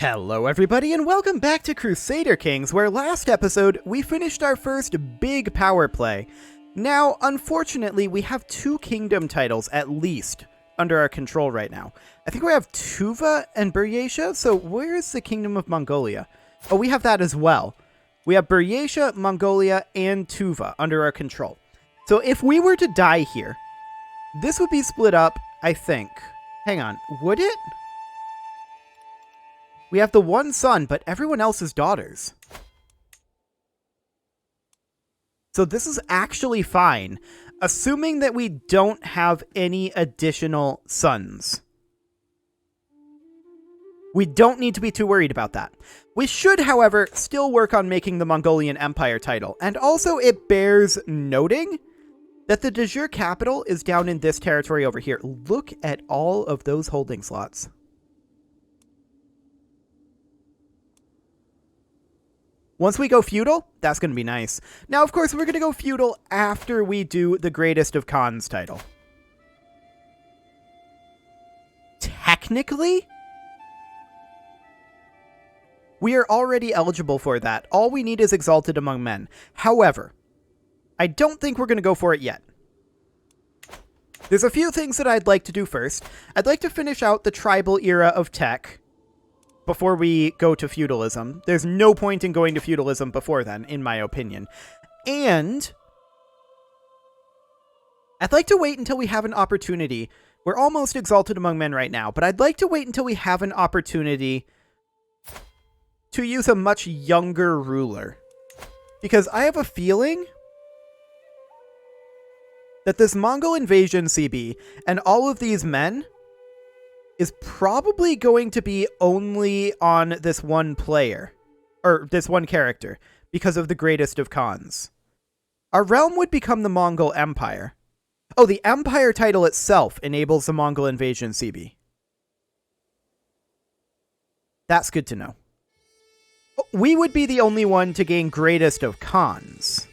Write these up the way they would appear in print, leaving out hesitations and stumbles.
Hello everybody and welcome back to Crusader Kings, where last episode we finished our first big power play. Now, unfortunately, we have two kingdom titles at least under our control right now. I think we have Tuva and Buryatia, so where's the Kingdom of Mongolia? Oh, we have that as well. We have Buryatia, Mongolia, and Tuva under our control. So if we were to die here, this would be split up, I think. Hang on, would it? We have the one son, but everyone else is daughters. So this is actually fine, assuming that we don't have any additional sons. We don't need to be too worried about that. We should, however, still work on making the Mongolian Empire title. And also it bears noting that the de jure capital is down in this territory over here. Look at all of those holding slots. Once we go feudal, that's going to be nice. Now, of course, we're going to go feudal after we do the Greatest of Khans title. Technically, we are already eligible for that. All we need is Exalted Among Men. However, I don't think we're going to go for it yet. There's a few things that I'd like to do first. I'd like to finish out the tribal era of tech before we go to feudalism. There's no point in going to feudalism before then, in my opinion. And I'd like to wait until we have an opportunity. We're almost Exalted Among Men right now, but I'd like to wait until we have an opportunity to use a much younger ruler. Because I have a feeling that this Mongol invasion CB and all of these men is probably going to be only on this one player, or this one character, because of the Greatest of Khans. Our realm would become the Mongol Empire. Oh, the Empire title itself enables the Mongol invasion CB. That's good to know. We would be the only one to gain Greatest of Khans.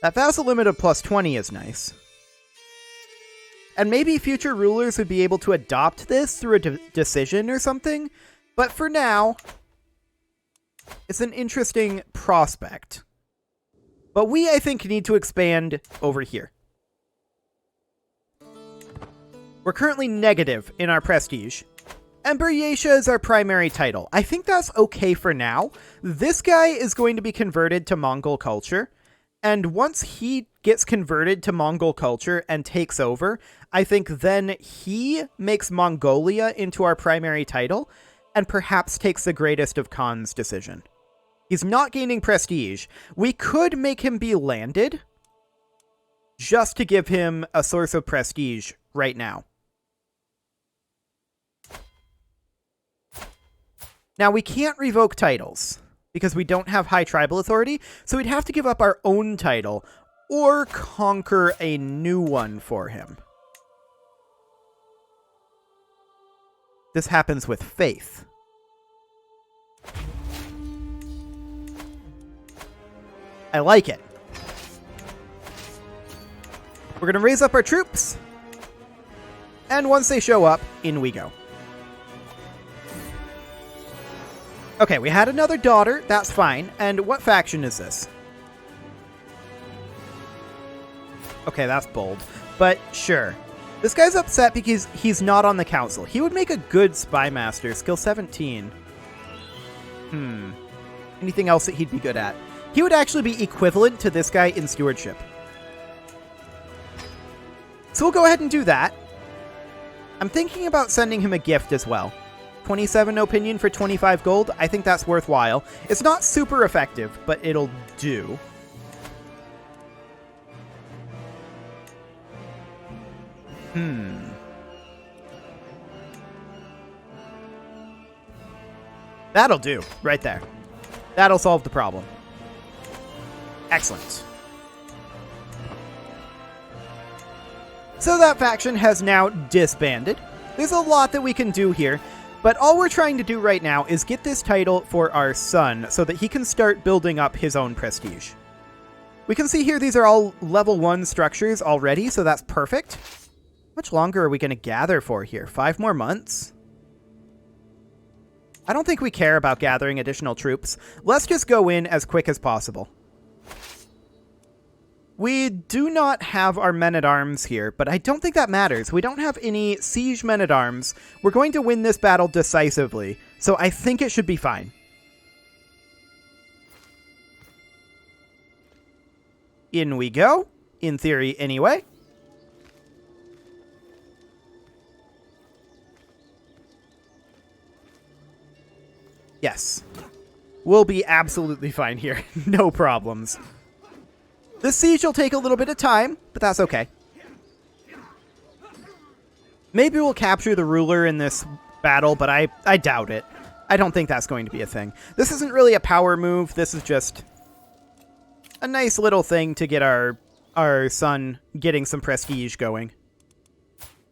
That vassal limit of plus 20 is nice. And maybe future rulers would be able to adopt this through a decision or something. But for now, it's an interesting prospect. But we, I think, need to expand over here. We're currently negative in our prestige. And Buryatia is our primary title. I think that's okay for now. This guy is going to be converted to Mongol culture. And once he gets converted to Mongol culture and takes over, I think then he makes Mongolia into our primary title and perhaps takes the Greatest of Khans decision. He's not gaining prestige. We could make him be landed just to give him a source of prestige right now. Now, we can't revoke titles because we don't have high tribal authority, so we'd have to give up our own title or conquer a new one for him. This happens with faith. I like it. We're going to raise up our troops, and once they show up, in we go. Okay, we had another daughter, that's fine. And what faction is this? Okay, that's bold, but sure. This guy's upset because he's not on the council. He would make a good spy master, skill 17. Anything else that he'd be good at? He would actually be equivalent to this guy in stewardship. So we'll go ahead and do that. I'm thinking about sending him a gift as well. 27 opinion for 25 gold. I think that's worthwhile. It's not super effective, but it'll do. That'll do, right there. That'll solve the problem. Excellent. So that faction has now disbanded. There's a lot that we can do here. But all we're trying to do right now is get this title for our son so that he can start building up his own prestige. We can see here these are all level 1 structures already, so that's perfect. How much longer are we going to gather for here? 5 more months? I don't think we care about gathering additional troops. Let's just go in as quick as possible. We do not have our men-at-arms here, but I don't think that matters. We don't have any siege men-at-arms. We're going to win this battle decisively, so I think it should be fine. In we go. In theory, anyway. Yes. We'll be absolutely fine here. No problems. This siege will take a little bit of time, but that's okay. Maybe we'll capture the ruler in this battle, but I doubt it. I don't think that's going to be a thing. This isn't really a power move. This is just a nice little thing to get our son getting some prestige going.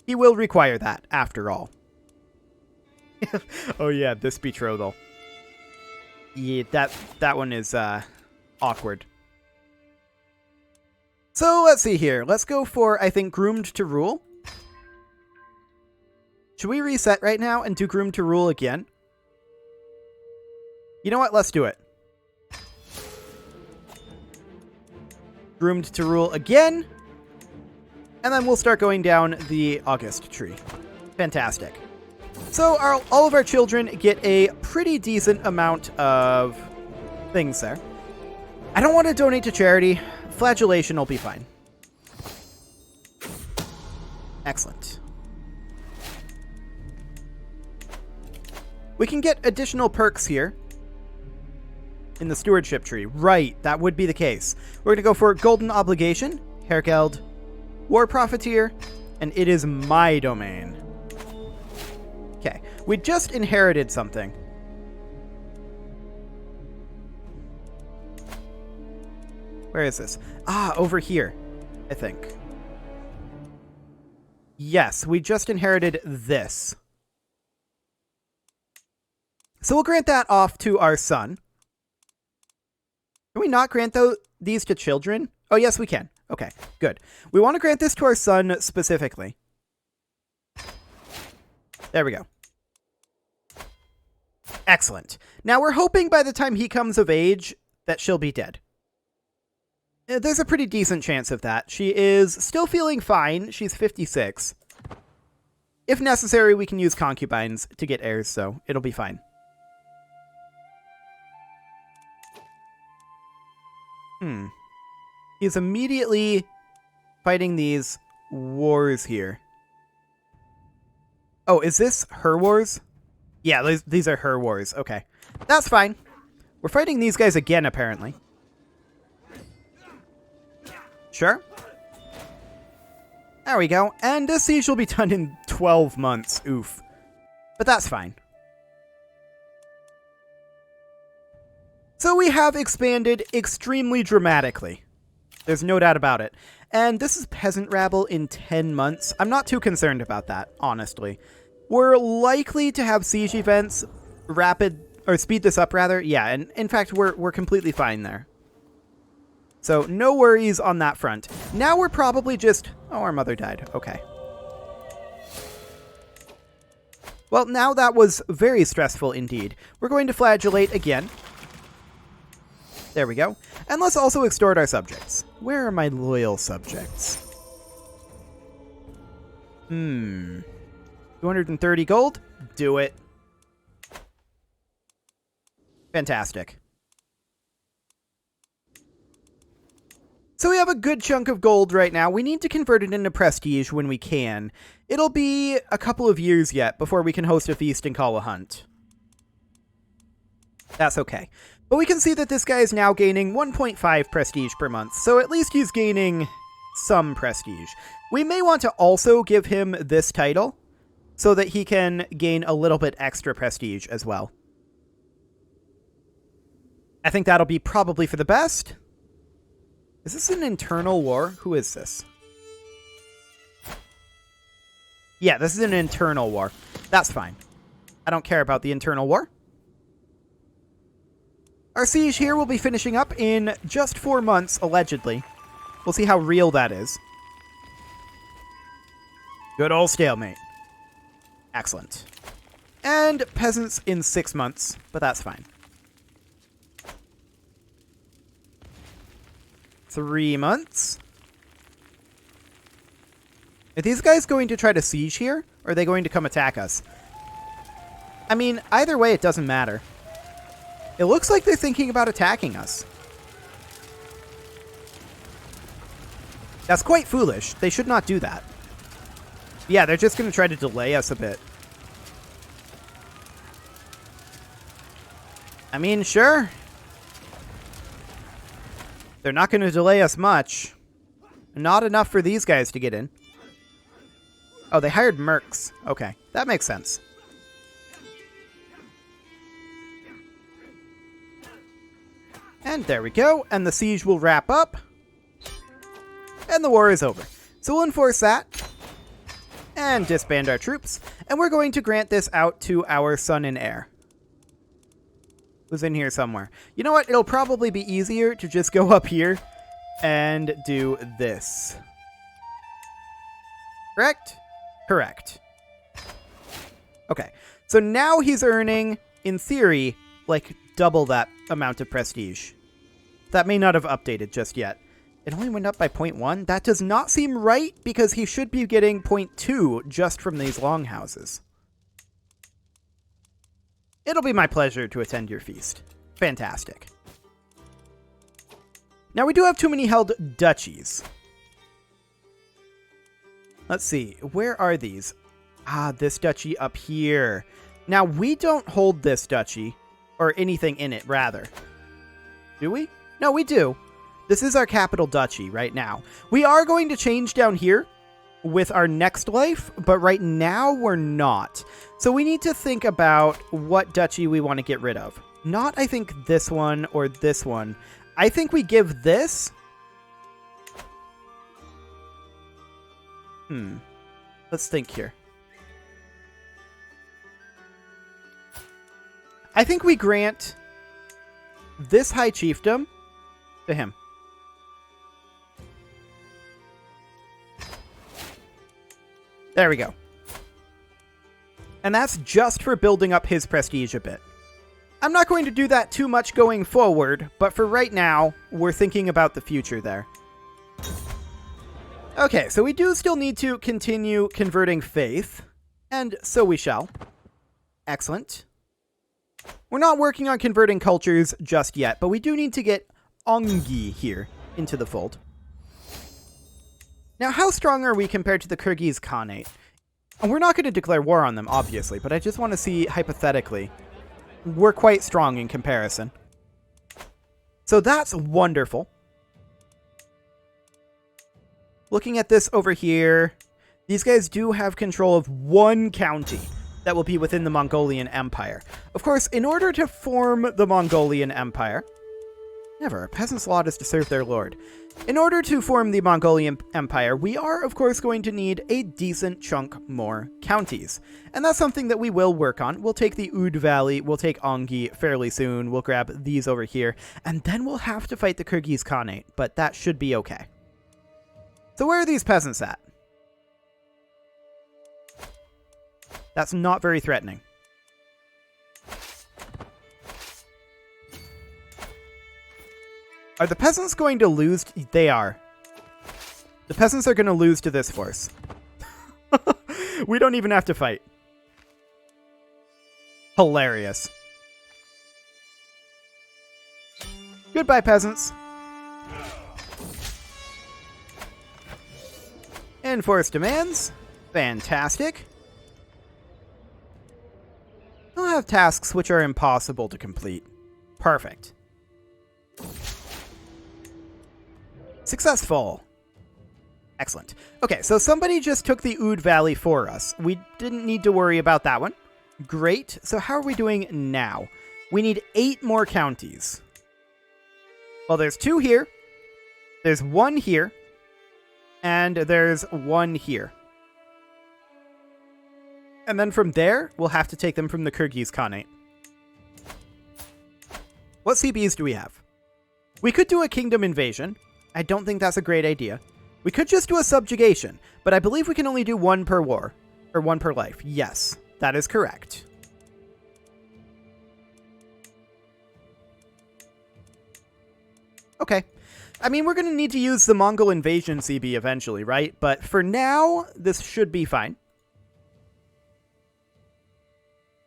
He will require that, after all. Oh yeah, this betrothal. Yeah, that one is awkward. So let's see here. Let's go for, I think, Groomed to Rule. Should we reset right now and do Groomed to Rule again? You know what? Let's do it. Groomed to Rule again. And then we'll start going down the August tree. Fantastic. So all of our children get a pretty decent amount of things there. I don't want to donate to charity. Flagellation will be fine. Excellent. We can get additional perks here in the stewardship tree. Right, that would be the case. We're going to go for Golden Obligation, Hergeld, War Profiteer, and it is my domain. Okay, we just inherited something. Where is this? Ah, over here, I think. Yes, we just inherited this. So we'll grant that off to our son. Can we not grant these to children? Oh, yes, we can. Okay, good. We want to grant this to our son specifically. There we go. Excellent. Now we're hoping by the time he comes of age that she'll be dead. There's a pretty decent chance of that. She is still feeling fine. She's 56. If necessary, we can use concubines to get heirs, so it'll be fine. He's immediately fighting these wars here. Oh, is this her wars? Yeah, these are her wars. Okay. That's fine. We're fighting these guys again, apparently. Sure. There we go. And this siege will be done in 12 months. Oof. But that's fine. So we have expanded extremely dramatically. There's no doubt about it. And this is Peasant Rabble in 10 months. I'm not too concerned about that, honestly. We're likely to have siege events speed this up rather. Yeah, and in fact, we're completely fine there. So no worries on that front. Now we're probably just... Oh, our mother died. Okay. Well, now that was very stressful indeed. We're going to flagellate again. There we go. And let's also extort our subjects. Where are my loyal subjects? 230 gold? Do it. Fantastic. So we have a good chunk of gold right now. We need to convert it into prestige when we can. It'll be a couple of years yet before we can host a feast and call a hunt. That's okay. But we can see that this guy is now gaining 1.5 prestige per month, so at least he's gaining some prestige. We may want to also give him this title so that he can gain a little bit extra prestige as well. I think that'll be probably for the best. Is this an internal war? Who is this? Yeah, this is an internal war. That's fine. I don't care about the internal war. Our siege here will be finishing up in just 4 months, allegedly. We'll see how real that is. Good old stalemate. Excellent. And peasants in 6 months, but that's fine. 3 months. Are these guys going to try to siege here? Or are they going to come attack us? I mean, either way, it doesn't matter. It looks like they're thinking about attacking us. That's quite foolish. They should not do that. Yeah, they're just going to try to delay us a bit. I mean, sure. They're not going to delay us much. Not enough for these guys to get in. Oh, they hired mercs. Okay, that makes sense. And there we go. And the siege will wrap up. And the war is over. So we'll enforce that. And disband our troops. And we're going to grant this out to our son and heir. Who's in here somewhere. You know what? It'll probably be easier to just go up here and do this. Correct? Correct. Okay. So now he's earning, in theory, like double that amount of prestige. That may not have updated just yet. It only went up by 0.1? That does not seem right because he should be getting 0.2 just from these longhouses. It'll be my pleasure to attend your feast. Fantastic. Now we do have too many held duchies. Let's see, where are these? Ah, this duchy up here. Now we don't hold this duchy, or anything in it, rather. Do we? No, we do. This is our capital duchy right now. We are going to change down here with our next life, but right now we're not. So we need to think about what duchy we want to get rid of. Not, I think, this one or this one. I think we give this. Let's think here. I think we grant this high chiefdom to him. There we go. And that's just for building up his prestige a bit. I'm not going to do that too much going forward, but for right now, we're thinking about the future there. Okay, so we do still need to continue converting faith, and so we shall. Excellent. We're not working on converting cultures just yet, but we do need to get Ongi here into the fold. Now, how strong are we compared to the Kyrgyz Khanate? And we're not going to declare war on them, obviously, but I just want to see, hypothetically, we're quite strong in comparison. So that's wonderful. Looking at this over here, these guys do have control of one county that will be within the Mongolian Empire. Of course, in order to form the Mongolian Empire... Never. A peasant's lot is to serve their lord. In order to form the Mongolian Empire, we are, of course, going to need a decent chunk more counties. And that's something that we will work on. We'll take the Oud Valley, we'll take Ongi fairly soon, we'll grab these over here, and then we'll have to fight the Kyrgyz Khanate, but that should be okay. So where are these peasants at? That's not very threatening. Are the peasants going to lose? They are. The peasants are going to lose to this force. We don't even have to fight. Hilarious. Goodbye, peasants. Enforce demands. Fantastic. They'll have tasks which are impossible to complete. Perfect. Successful. Excellent. Okay, so somebody just took the Oud Valley for us. We didn't need to worry about that one. Great. So how are we doing now? We need 8 more counties. Well, there's 2 here. There's 1 here. And there's 1 here. And then from there, we'll have to take them from the Kyrgyz Khanate. What CBs do we have? We could do a kingdom invasion. I don't think that's a great idea. We could just do a subjugation, but I believe we can only do 1 per war. Or 1 per life. Yes, that is correct. I mean, we're going to need to use the Mongol invasion CB eventually, right? But for now, this should be fine.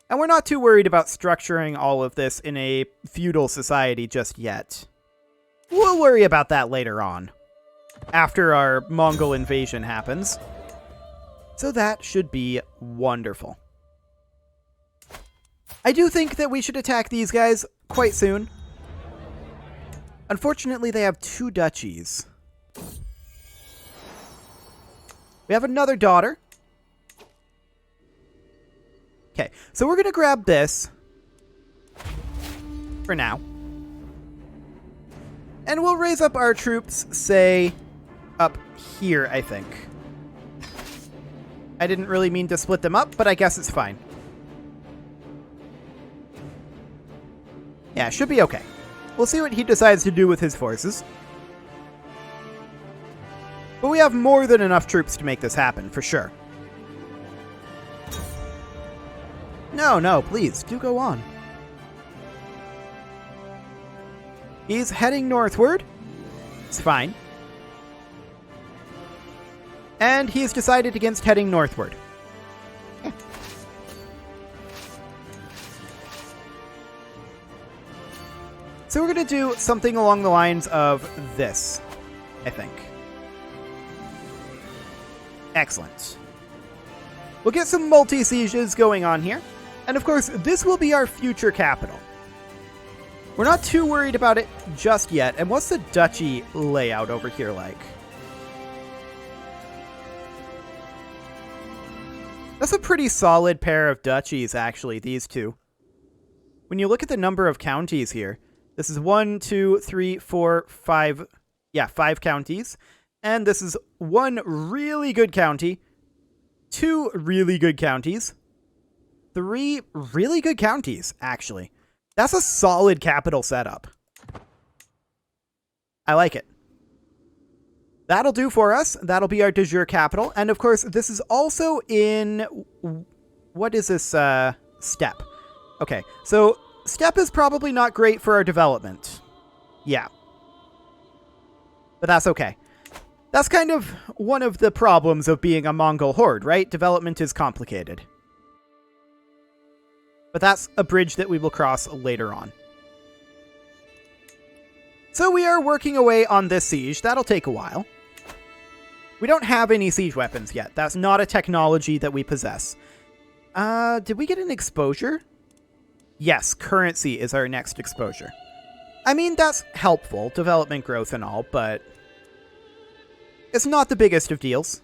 And we're not too worried about structuring all of this in a feudal society just yet. We'll worry about that later on, after our Mongol invasion happens. So that should be wonderful. I do think that we should attack these guys quite soon. Unfortunately, they have 2 duchies. We have another daughter. Okay, so we're going to grab this for now. And we'll raise up our troops, say, up here, I think. I didn't really mean to split them up, but I guess it's fine. Yeah, should be okay. We'll see what he decides to do with his forces. But we have more than enough troops to make this happen, for sure. No, please, do go on. He's heading northward. It's fine. And he's decided against heading northward. Yeah. So we're going to do something along the lines of this, I think. Excellent. We'll get some multi-sieges going on here. And of course, this will be our future capital. We're not too worried about it just yet. And what's the duchy layout over here like? That's a pretty solid pair of duchies, actually, these two. When you look at the number of counties here, this is 1, 2, 3, 4, 5. Yeah, 5 counties. And this is 1 really good county, 2 really good counties, 3 really good counties, actually. That's a solid capital setup. I like it. That'll do for us. That'll be our de jure capital. And of course, this is also in... What is this steppe? Okay, so steppe is probably not great for our development. Yeah. But that's okay. That's kind of one of the problems of being a Mongol horde, right? Development is complicated. But that's a bridge that we will cross later on. So we are working away on this siege. That'll take a while. We don't have any siege weapons yet. That's not a technology that we possess. Did we get an exposure? Yes, currency is our next exposure. I mean, that's helpful, development growth and all, but it's not the biggest of deals.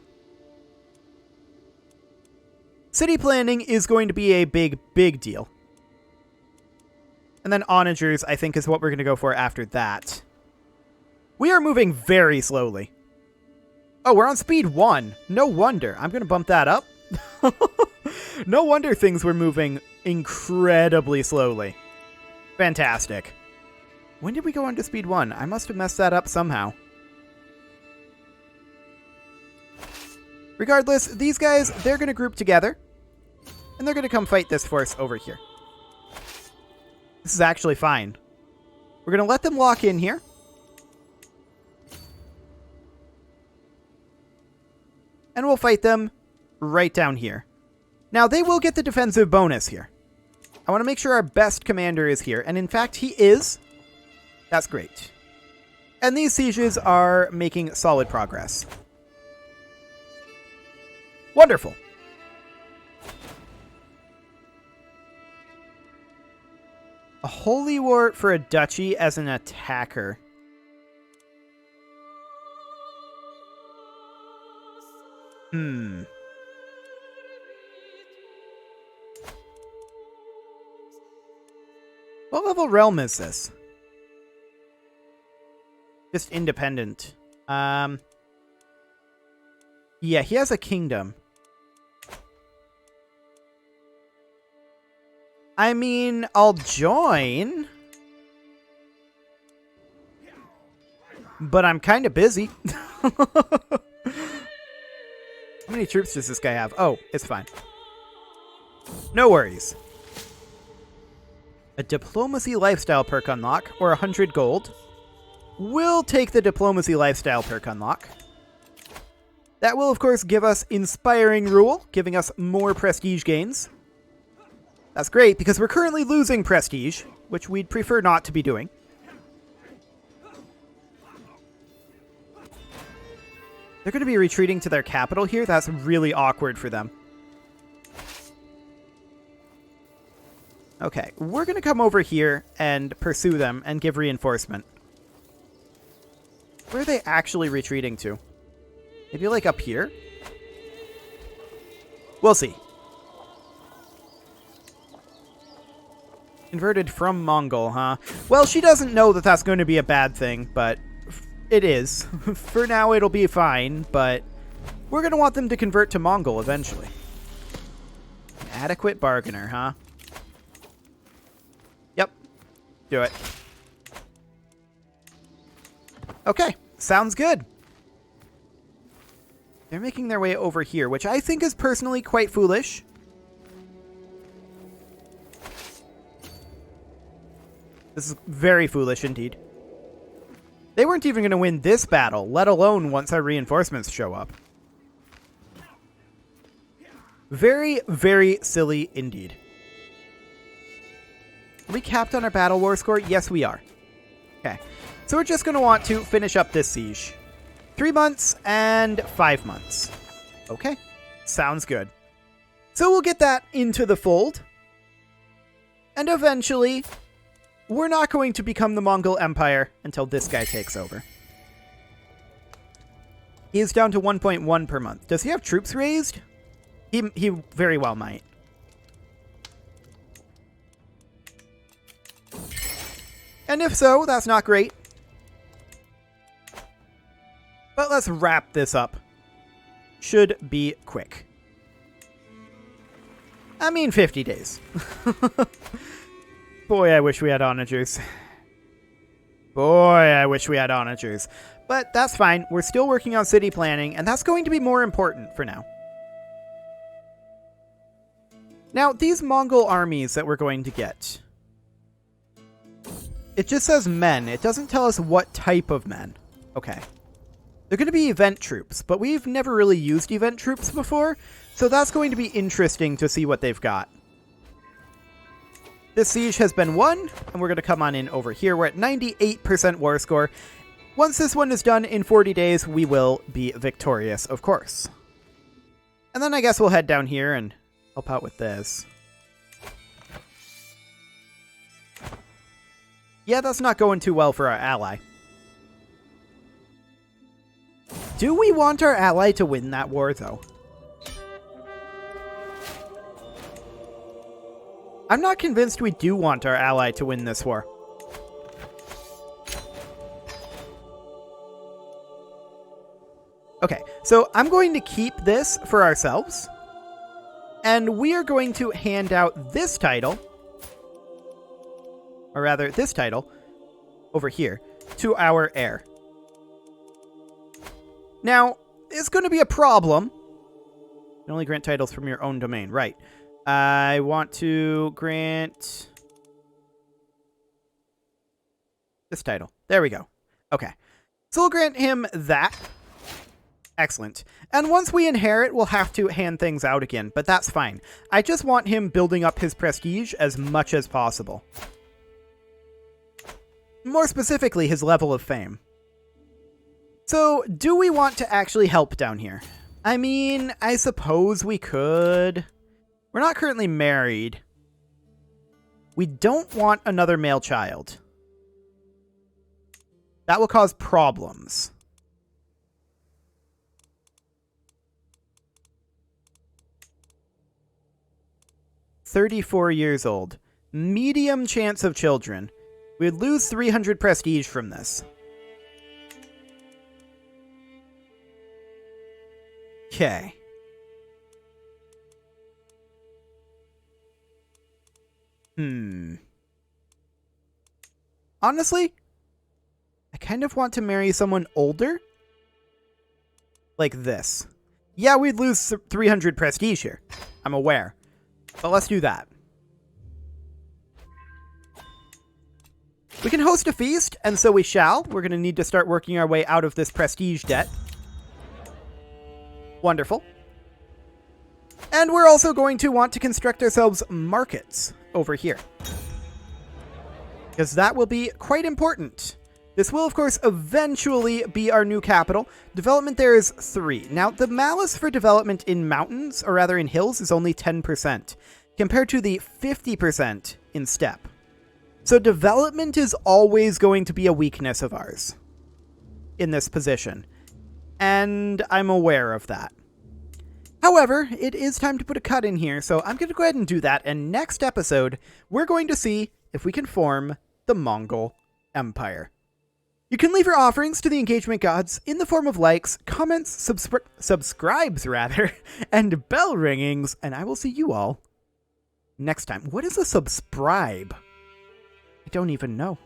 City planning is going to be a big deal. And then onagers, I think, is what we're going to go for after that. We are moving very slowly. Oh, we're on speed 1. No wonder. I'm going to bump that up. No wonder things were moving incredibly slowly. Fantastic. When did we go on to speed 1? I must have messed that up somehow. Regardless, these guys, they're going to group together. And they're going to come fight this force over here. This is actually fine. We're going to let them lock in here. And we'll fight them right down here. Now, they will get the defensive bonus here. I want to make sure our best commander is here. And in fact, he is. That's great. And these sieges are making solid progress. Wonderful. A holy war for a duchy as an attacker. What level realm is this? Just independent. Yeah, he has a kingdom. I mean, I'll join. But I'm kind of busy. How many troops does this guy have? Oh, it's fine. No worries. A diplomacy lifestyle perk unlock, or 100 gold. we'll take the Diplomacy Lifestyle perk unlock. That will, of course, give us Inspiring Rule, giving us more prestige gains. That's great, because we're currently losing prestige, which we'd prefer not to be doing. They're going to be retreating to their capital here. That's really awkward for them. Okay, we're going to come over here and pursue them and give reinforcement. Where are they actually retreating to? Maybe like up here? We'll see. Converted from Mongol, huh? Well, she doesn't know that that's going to be a bad thing, but it is. For now, it'll be fine, but we're going to want them to convert to Mongol eventually. Adequate bargainer, huh? Yep. Do it. Okay. Sounds good. They're making their way over here, which I think is personally quite foolish. This is very foolish indeed. They weren't even going to win this battle, let alone once our reinforcements show up. Very, very silly indeed. Are we capped on our battle war score? Yes, we are. Okay. So we're just going to want to finish up this siege. 3 months and 5 months. Okay. Sounds good. So we'll get that into the fold. And eventually, we're not going to become the Mongol Empire until this guy takes over. He is down to 1.1 per month. Does he have troops raised? He very well might. And if so, that's not great. But let's wrap this up. Should be quick. I mean, 50 days. Boy, I wish we had onagers. Boy, I wish we had onagers. But that's fine. We're still working on city planning, and that's going to be more important for now. Now, these Mongol armies that we're going to get. It just says men. It doesn't tell us what type of men. Okay. They're going to be event troops, but we've never really used event troops before, so that's going to be interesting to see what they've got. This siege has been won, and we're going to come on in over here. We're at 98% war score. Once this one is done in 40 days, we will be victorious, of course. And then I guess we'll head down here and help out with this. Yeah, that's not going too well for our ally. Do we want our ally to win that war, though? I'm not convinced we do want our ally to win this war. Okay, so I'm going to keep this for ourselves. And we are going to hand out this title, or rather this title, over here, to our heir. Now, it's going to be a problem. You can only grant titles from your own domain, right? I want to grant this title. There we go. Okay. So we'll grant him that. Excellent. And once we inherit, we'll have to hand things out again, but that's fine. I just want him building up his prestige as much as possible. More specifically, his level of fame. So, do we want to actually help down here? I mean, I suppose we could. We're not currently married. We don't want another male child. That will cause problems. "34 years old. Medium chance of children. We would lose 300 prestige from this. Okay. Honestly, I kind of want to marry someone older. Like this. Yeah, we'd lose 300 prestige here. I'm aware. But let's do that. We can host a feast, and so we shall. We're going to need to start working our way out of this prestige debt. Wonderful. And we're also going to want to construct ourselves markets over here, because that will be quite important. This will, of course, eventually be our new capital. Development there is 3. Now, the malus for development in mountains, or rather in hills, is only 10%, compared to the 50% in steppe. So development is always going to be a weakness of ours in this position, and I'm aware of that. However, it is time to put a cut in here, so I'm going to go ahead and do that, and next episode, we're going to see if we can form the Mongol Empire. You can leave your offerings to the engagement gods in the form of likes, comments, subscribes, and bell ringings, and I will see you all next time. What is a subscribe? I don't even know.